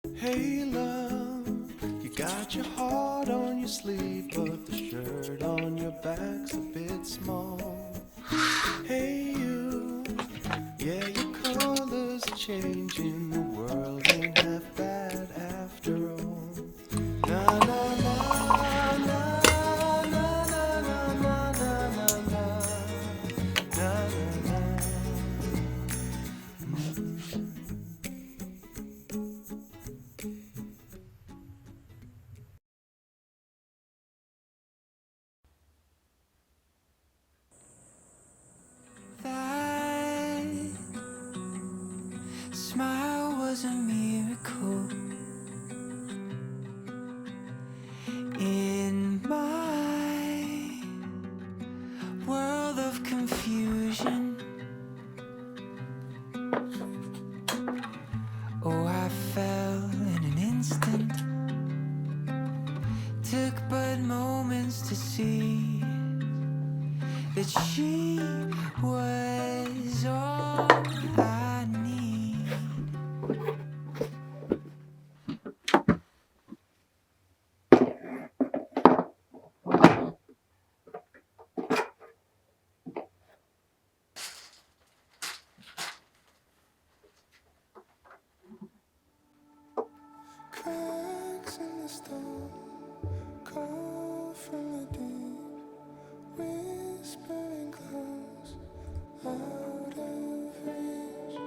Hey love, you got your heart on your sleeve, but the shirt on your back's a bit small. Hey you, yeah, your colors are changing, the world ain't half bad after all. Na na na na na na na na na na na na na. That smile was a miracle in my world of confusion. Oh, I fell in an instant, took but moments to see that she was all I need. Cracks in the stone, call from the deep, whispering close, out of reach,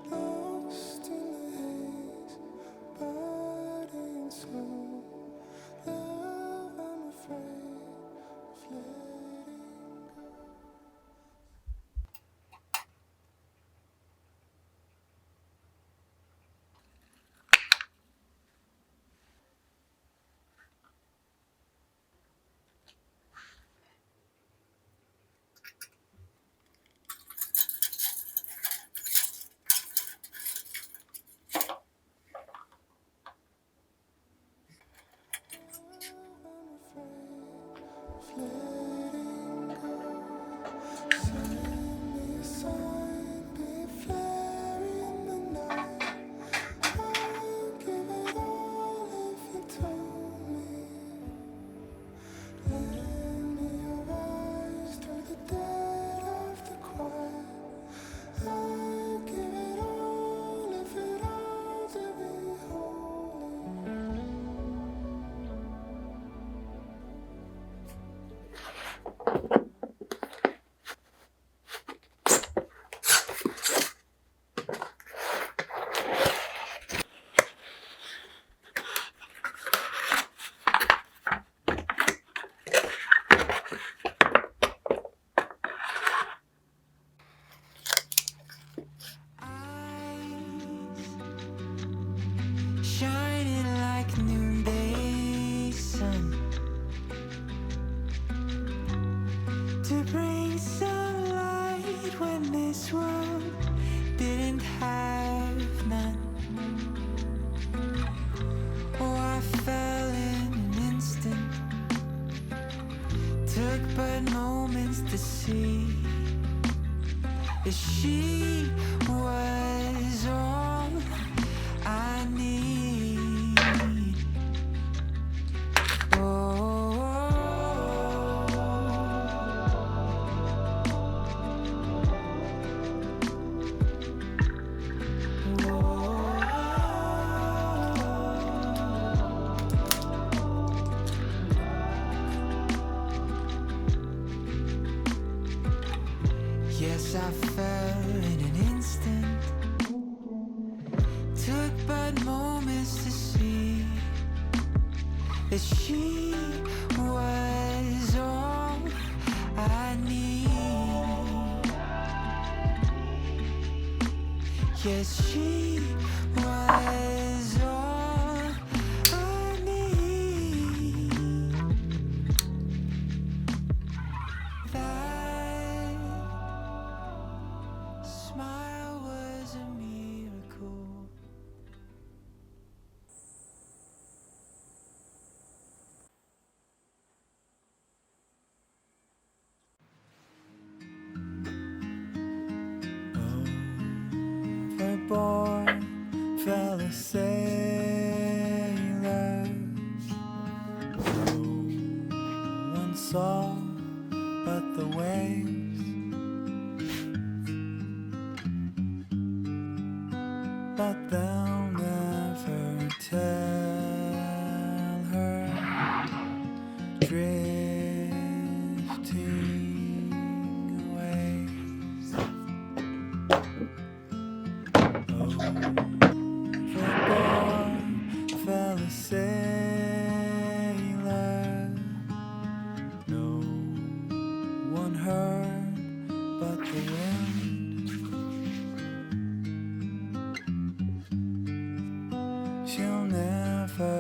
lost in the haze, budding slow. Love, I'm afraid of letting go. Shining like noonday sun to bring some light when this world didn't have none. Oh, I fell in an instant, took but moments to see that she was all I need. Oh, yes, I fell in an instant, took but moments to see that she was all I need. Yes, she was all I need. That smile was a miracle. Overboard, fell asleep. drifting away. Overboard fell a sailor. No one heard but the wind. She'll never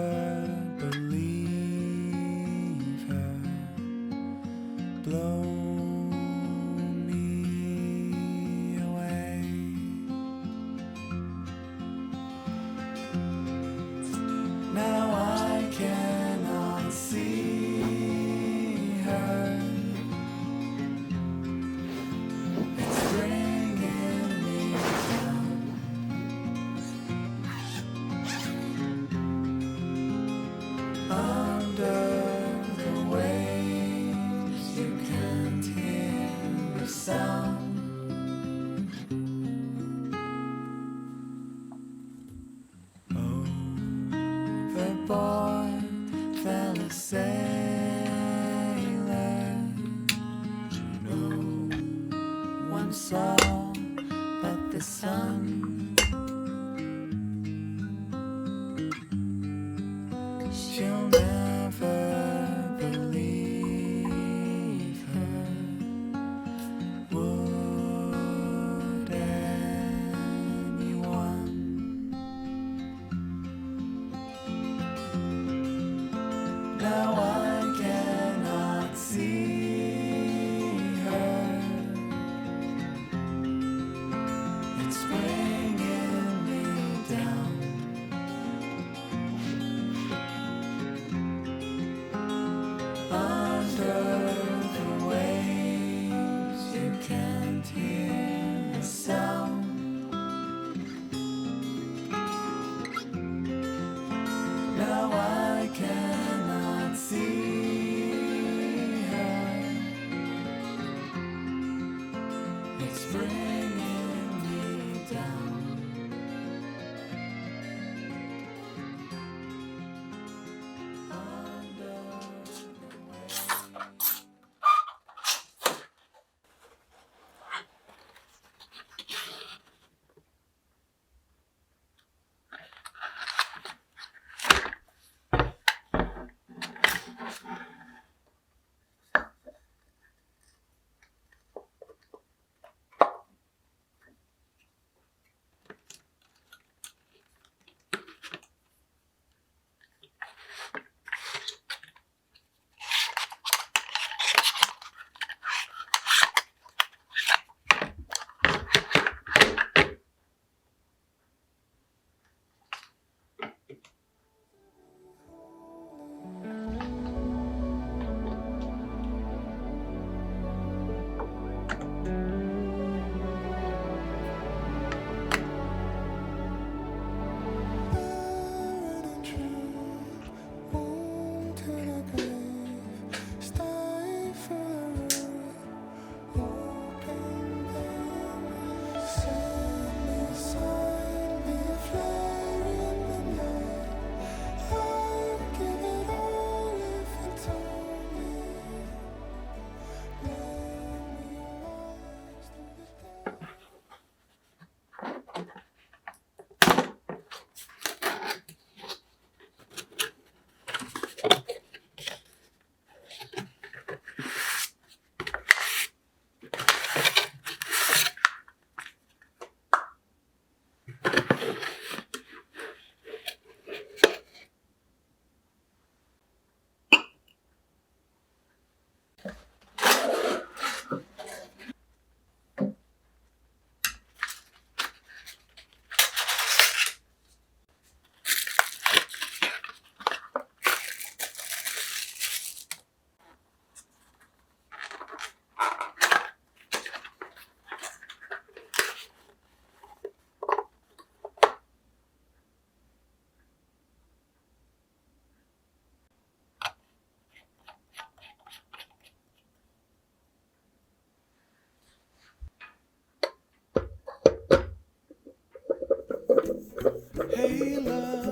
believe her. Blow me away. Now I cannot see her. It's bringing me down. Under the waves, you can't hear the sound. Overboard fell a sailor. No one saw but the sun. She'll never believe her. Would anyone? Now I cannot see her. It's bringing me down. Under the waves, you can't hear the sound. Now I cannot see her. It's bringing me down. Under the waves. Burning true, wound to the grave, stifle the root, open them, send me silently a flare in the night. I'd give it all if it told me. Lend me your eyes through the dark. Hey love,